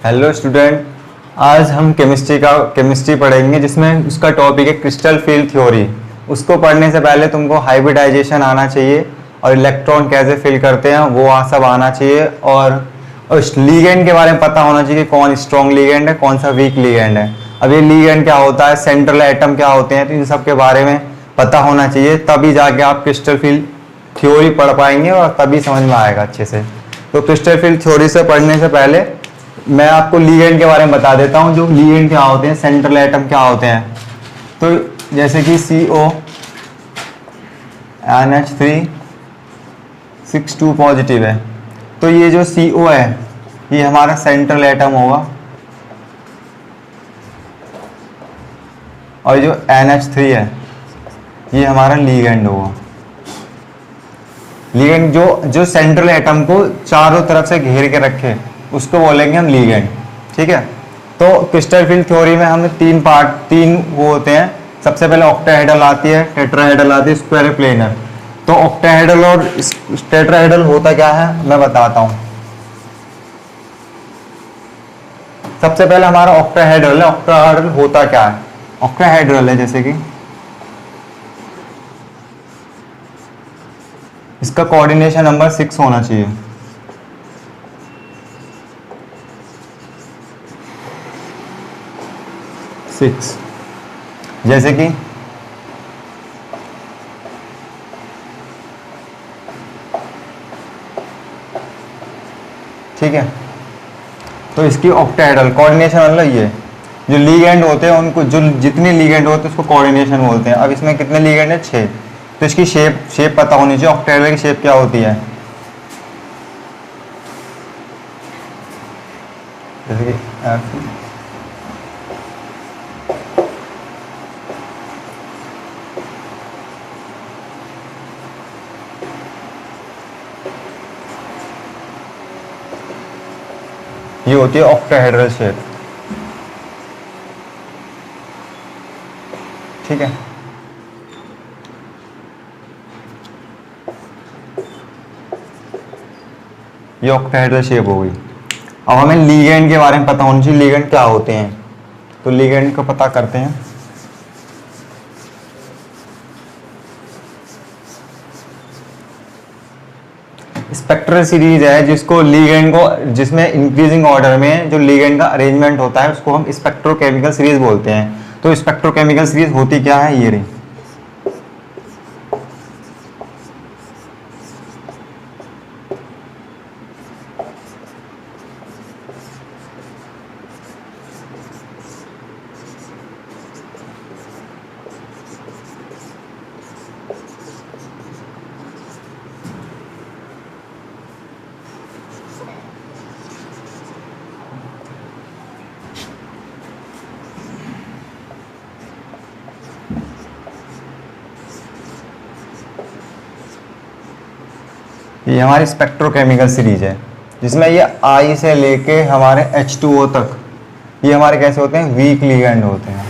Hello student, आज हम chemistry पढ़ेंगे जिसमें उसका टॉपिक है क्रिस्टल फील्ड थ्योरी। उसको पढ़ने से पहले तुमको हाइब्रिडाइजेशन आना चाहिए और इलेक्ट्रॉन कैसे फिल करते हैं वो सब आना चाहिए, और उस लीगेंड के बारे में पता होना चाहिए कि कौन स्ट्रॉन्ग लीगेंड है कौन सा वीक लीगेंड है। अब ये लीगेंड क्या होता है, सेंट्रल एटम क्या होते हैं, तो इन सब के बारे में पता होना चाहिए, तभी जाके आप क्रिस्टल फील्ड थ्योरी पढ़ पाएंगे और तभी समझ में आएगा अच्छे से। तो क्रिस्टल फील्ड थ्योरी से पढ़ने से पहले मैं आपको लीगेंड के बारे में बता देता हूँ। जो लीगेंड क्या होते हैं, सेंट्रल एटम क्या होते हैं, तो जैसे कि CO NH3 6 2 पॉजिटिव है, तो ये जो CO है ये हमारा सेंट्रल एटम होगा, और जो NH3 है ये हमारा लीगेंड होगा। लीगेंड जो सेंट्रल एटम को चारों तरफ से घेर के रखे उसको बोलेंगे हम लीगेंड। ठीक है, तो क्रिस्टल फील्ड थ्योरी में हमें तीन वो होते हैं। सबसे पहले ऑक्टाहेड्रल आती है, टेट्राहेड्रल आती है, स्क्वायर प्लेनर। तो ऑक्टाहेड्रल और टेट्राहेड्रल होता क्या है मैं बताता हूं। सबसे पहले हमारा ऑक्टाहेड्रल है। ऑक्टाहेड्रल होता क्या है, ऑक्टाहेड्रल है जैसे कि इसका कोऑर्डिनेशन नंबर 6 होना चाहिए। जैसे कि ठीक है, तो इसकी ऑक्टाहेड्रल कोऑर्डिनेशन मतलब ये जो लीगेंड होते हैं उनको, जो जितने लीगेंड होते हैं उसको कोऑर्डिनेशन बोलते हैं। अब इसमें कितने लीगेंड है, 6। तो इसकी शेप पता होनी चाहिए, ऑक्टाहेड्रल की शेप क्या होती है। जैसे कि ये होती है ऑक्टाहेड्रल शेप। ठीक है, ये ऑक्टाहेड्रल शेप हो गई। अब हमें लीगेंड के बारे में पता होना चाहिए, लीगेंड क्या होते हैं। तो लीगेंड को पता करते हैं। स्पेक्ट्रल सीरीज है जिसको लीगेंड को, जिसमें इंक्रीजिंग ऑर्डर में जो लीगेंड का अरेंजमेंट होता है उसको हम स्पेक्ट्रोकेमिकल सीरीज बोलते हैं। तो स्पेक्ट्रोकेमिकल सीरीज होती क्या है, ये रही। ये हमारी स्पेक्ट्रोकेमिकल सीरीज है जिसमें ये I से लेके हमारे H2O तक ये हमारे कैसे होते हैं, वीक लिगेंड होते हैं।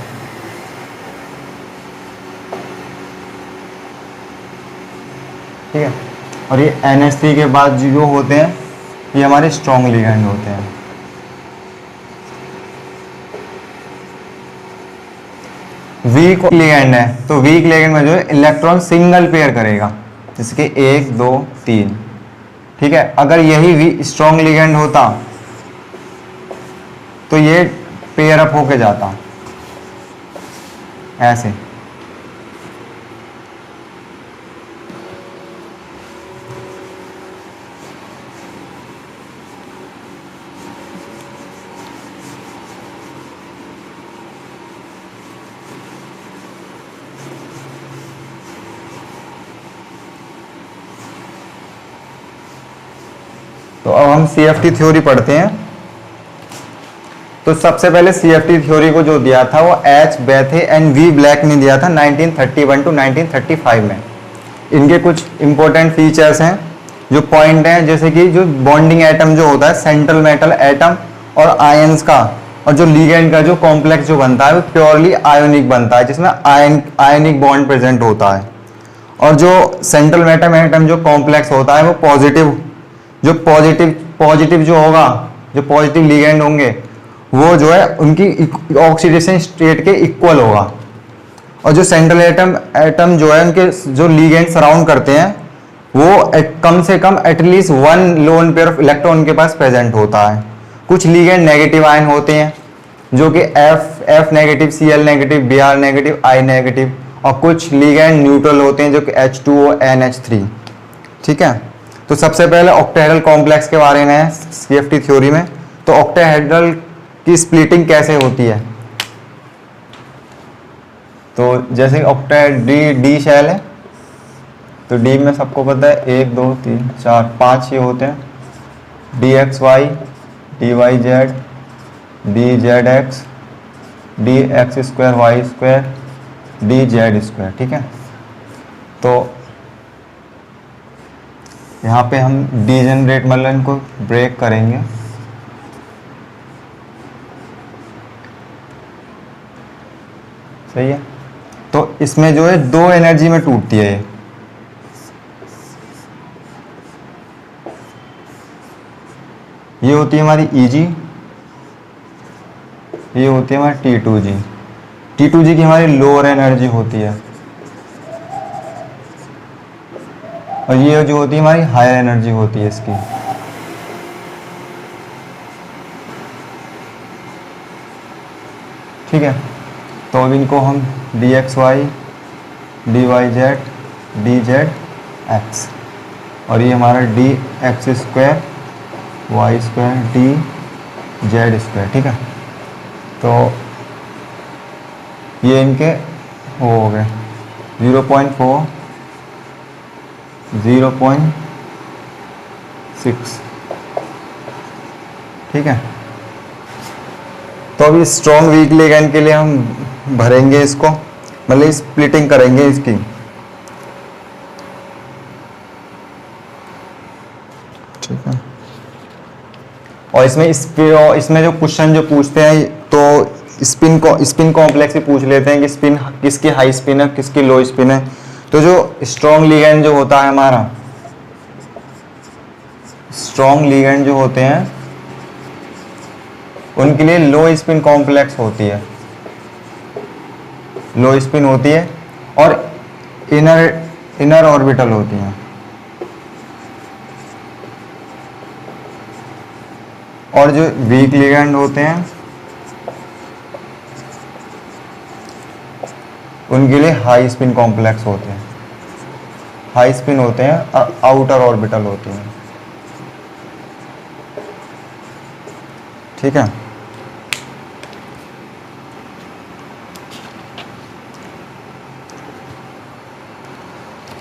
ठीक है, और ये NH3 के बाद जो होते हैं ये हमारे स्ट्रॉन्ग लिगेंड होते हैं। वीक लिगेंड है तो वीक लिगेंड में जो है इलेक्ट्रॉन सिंगल पेयर करेगा, जैसे कि 1 2 3। ठीक है, अगर यही स्ट्रॉन्ग लिगेंड होता तो ये पेयर अप होके जाता ऐसे। तो अब हम CFT थ्योरी पढ़ते हैं। तो सबसे पहले CFT थ्योरी को जो दिया था वो H बैथे एंड V ब्लैक ने दिया था 1931 टू 1935 में। इनके कुछ इंपॉर्टेंट फीचर्स हैं, जो पॉइंट हैं, जैसे कि जो बॉन्डिंग एटम जो होता है सेंट्रल मेटल एटम और आयंस का, और जो लीगेंड का जो कॉम्प्लेक्स जो बनता है वो प्योरली आयोनिक बनता है, जिसमें आयनिक बॉन्ड प्रेजेंट होता है। और जो सेंट्रल मेटल एटम जो कॉम्प्लेक्स होता है वो पॉजिटिव जो होगा जो पॉजिटिव लिगेंड होंगे वो जो है उनकी ऑक्सीडेशन स्टेट के इक्वल होगा, और जो सेंट्रल एटम जो है उनके जो लिगेंड सराउंड करते हैं वो कम से कम at least 1 lone pair of electron के पास प्रेजेंट होता है। कुछ लिगेंड नेगेटिव आयन होते हैं जो कि F negative, Cl negative, Br negative, I negative, और कुछ लिगेंड न्यूट्रल होते हैं जो कि H2O, NH3। ठीक है, तो सबसे पहले ऑक्टाहेड्रल कॉम्प्लेक्स के बारे में है CFT थ्योरी में। तो ऑक्टाहेड्रल की स्प्लिटिंग कैसे होती है? तो जैसे ऑक्टाहेड्रल डी शेल है, तो डी में सबको पता है 1 2 3 4 5 ये होते हैं, DXY, DYZ, DZX, DX² Y², DZ²। ठीक है, तो यहाँ पे हम डीजेनरेट मतलब इनको ब्रेक करेंगे। सही है, तो इसमें जो है 2 एनर्जी में टूटती है ये होती है हमारी Eg, ये होती है हमारी T2G। T2G की हमारी लोअर एनर्जी होती है, और ये जो होती है हमारी हायर एनर्जी होती है इसकी। ठीक है, तो अब इनको हम DXY, DYZ, DZX, और ये हमारा DX² Y², DZ²। ठीक है, तो ये इनके हो गए 0.4, 0.6। ठीक है, तो अभी स्ट्रॉन्ग वीक लिगेंड के लिए हम भरेंगे इसको, मतलब स्प्लिटिंग करेंगे इसकी। ठीक है, और इसमें जो क्वेश्चन जो पूछते हैं तो स्पिन कॉम्प्लेक्स ही पूछ लेते हैं कि स्पिन किसकी हाई स्पिन है, किसकी लो स्पिन है। तो जो स्ट्रॉन्ग लिगेंड जो होता है हमारा, स्ट्रॉन्ग लिगेंड जो होते हैं उनके लिए लो स्पिन कॉम्प्लेक्स होती है, लो स्पिन होती है, और इनर ऑर्बिटल होती है। और जो वीक लिगेंड होते हैं उनके लिए हाई स्पिन कॉम्प्लेक्स होते हैं, हाई स्पिन होते हैं और आउटर ऑर्बिटल होते हैं। ठीक है,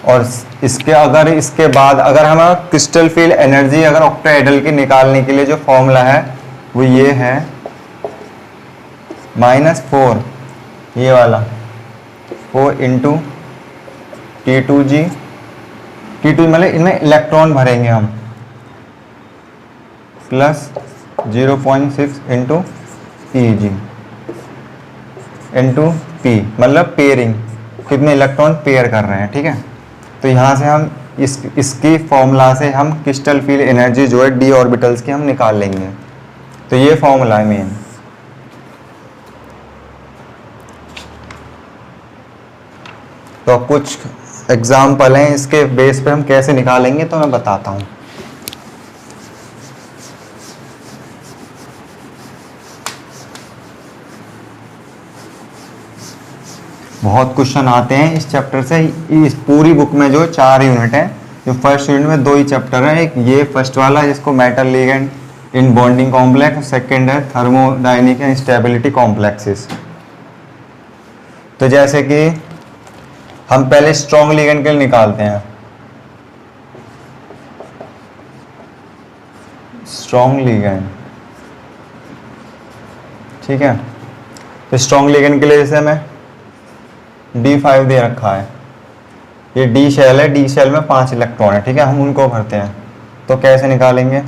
और इसके बाद अगर हमारा क्रिस्टल फील्ड एनर्जी अगर ऑक्टाहेड्रल की निकालने के लिए जो फॉर्मूला है वो ये है -4, ये वाला 4 × T2G, T2 मतलब इनमें इलेक्ट्रॉन भरेंगे हम, प्लस 0.6 × Eg × P, मतलब पेयरिंग, कितने इलेक्ट्रॉन पेयर कर रहे हैं। ठीक है, तो यहाँ से हम इसकी फॉर्मूला से हम क्रिस्टल फील्ड एनर्जी जो है डी ऑर्बिटल्स की हम निकाल लेंगे। तो ये फॉर्मूला है मेन। तो कुछ एग्जाम्पल हैं, इसके बेस पे हम कैसे निकालेंगे तो मैं बताता हूँ। बहुत क्वेश्चन आते हैं इस चैप्टर से। इस पूरी बुक में जो 4 यूनिट है, जो फर्स्ट यूनिट में 2 ही चैप्टर है, एक ये फर्स्ट वाला जिसको metal ligand in bonding complex, second है थर्मोडायनेमिक एंड स्टेबिलिटी कॉम्प्लेक्सेस। तो जैसे कि हम पहले स्ट्रॉन्ग लिगेंड के लिए निकालते हैं, स्ट्रॉन्ग लिगेंड। ठीक है, तो स्ट्रॉन्ग लिगेंड के लिए जैसे मैं D5 दे रखा है, ये डी शेल है, डी शेल में 5 इलेक्ट्रॉन है। ठीक है, हम उनको भरते हैं, तो कैसे निकालेंगे?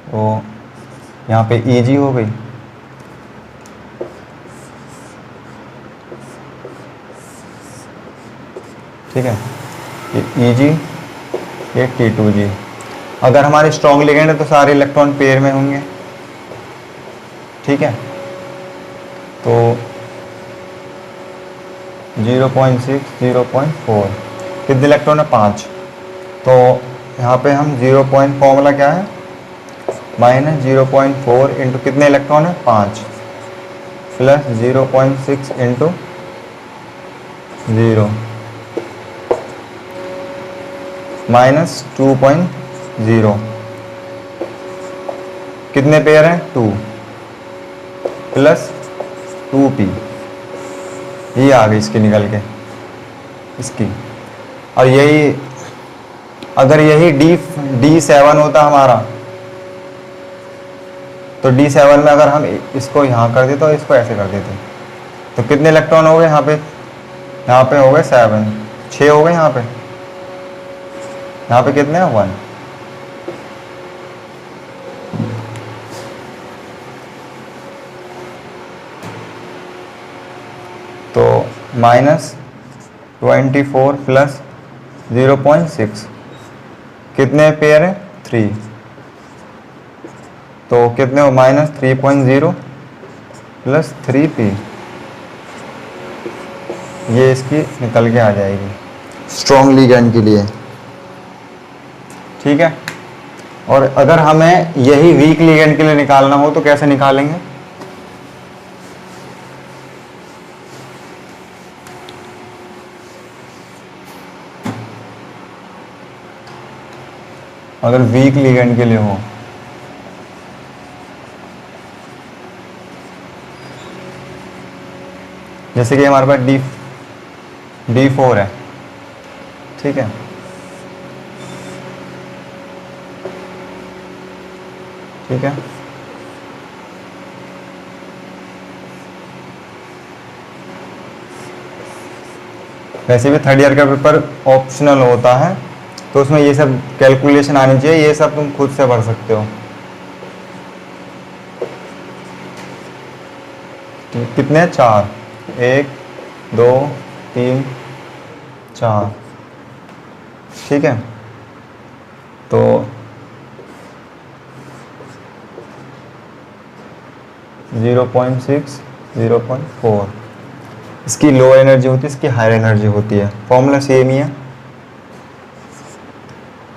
तो यहाँ पे Eg हो गई, ठीक है। Eg, ये T2g। अगर हमारे स्ट्रॉन्ग लिगेंड है तो सारे इलेक्ट्रॉन पेयर में होंगे, ठीक है। तो 0.6, 0.4, कितने इलेक्ट्रॉन है? 5। तो यहाँ पे हम 0 पॉइंट फॉर्मूला क्या है? -0.4 इंटू कितने इलेक्ट्रॉन है? 5 प्लस 0.6 इंटू 0 -2.0, कितने पेयर हैं? 2 प्लस 2p, ये आ गई इसकी निकल के, इसकी। और यही अगर यही D7 होता हमारा, तो D7 में अगर हम इसको यहाँ कर देते और इसको ऐसे कर देते, तो कितने इलेक्ट्रॉन हो गए यहाँ पे? यहाँ पे हो गए 7, 6 हो गए यहाँ पे। यहाँ पे कितने हैं? 1। तो -24 प्लस 0.6, कितने पेयर है? 3। तो कितने हो? -3.0 प्लस 3p, ये इसकी निकल के आ जाएगी स्ट्रॉन्ग लिगैंड के लिए, ठीक है। और अगर हमें यही वीक लिगैंड के लिए निकालना हो तो कैसे निकालेंगे? अगर वीक लिगैंड के लिए हो, जैसे कि हमारे पास D4 है, ठीक है। ठीक है, वैसे भी थर्ड ईयर का पेपर ऑप्शनल होता है, तो उसमें ये सब कैलकुलेशन आनी चाहिए, ये सब तुम खुद से भर सकते हो। कितने? 4, 1, 2, 3, 4, ठीक है। तो (0.6, 0.4) इसकी लो एनर्जी होती है, इसकी हायर एनर्जी होती है। फॉर्मूला सेम ही है,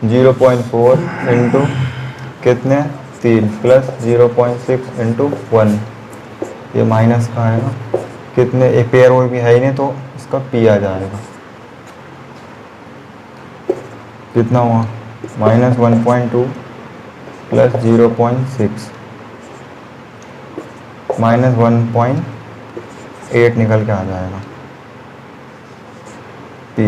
0.4 इंटू कितने? 3 प्लस 0.6 इंटू 1, ये माइनस का है ना, कितने? एक पेयर वो भी है ही नहीं, तो इसका p आ जाएगा। कितना हुआ? -1.2 प्लस 0.6 -1.8 निकल के आ जाएगा p।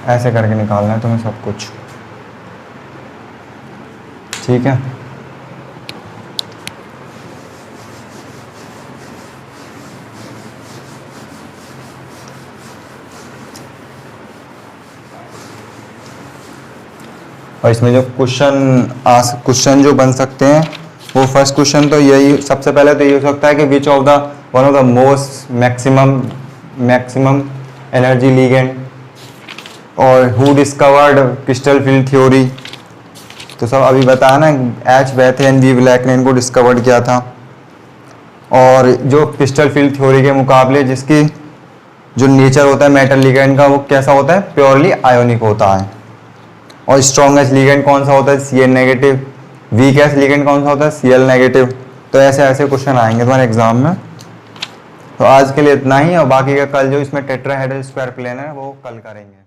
ऐसे करके निकालना है तुम्हें सब कुछ, ठीक है। और इसमें जो क्वेश्चन जो बन सकते हैं, वो फर्स्ट क्वेश्चन तो यही, सबसे पहले तो ये हो सकता है कि which of the one of the most maximum energy ligand, और who discovered crystal field theory. तो सब अभी बताया ना, एच बैथेन, वी ब्लैक ने इनको डिस्कवर्ड किया था। और जो क्रिस्टल फील्ड थ्योरी के मुकाबले जिसकी जो नेचर होता है मेटल लिगेंड का, वो कैसा होता है? प्योरली आयोनिक होता है। और स्ट्रॉन्गेस्ट लिगेंड कौन सा होता है? Cl negative. वीकेस्ट लिगेंड कौन सा होता है? Cl negative. तो ऐसे ऐसे क्वेश्चन आएंगे तुम्हारे एग्जाम में। तो आज के लिए इतना ही, और बाकी का कल जो इसमें टेट्राहेड्रल स्क्वायर प्लेन है वो कल करेंगे।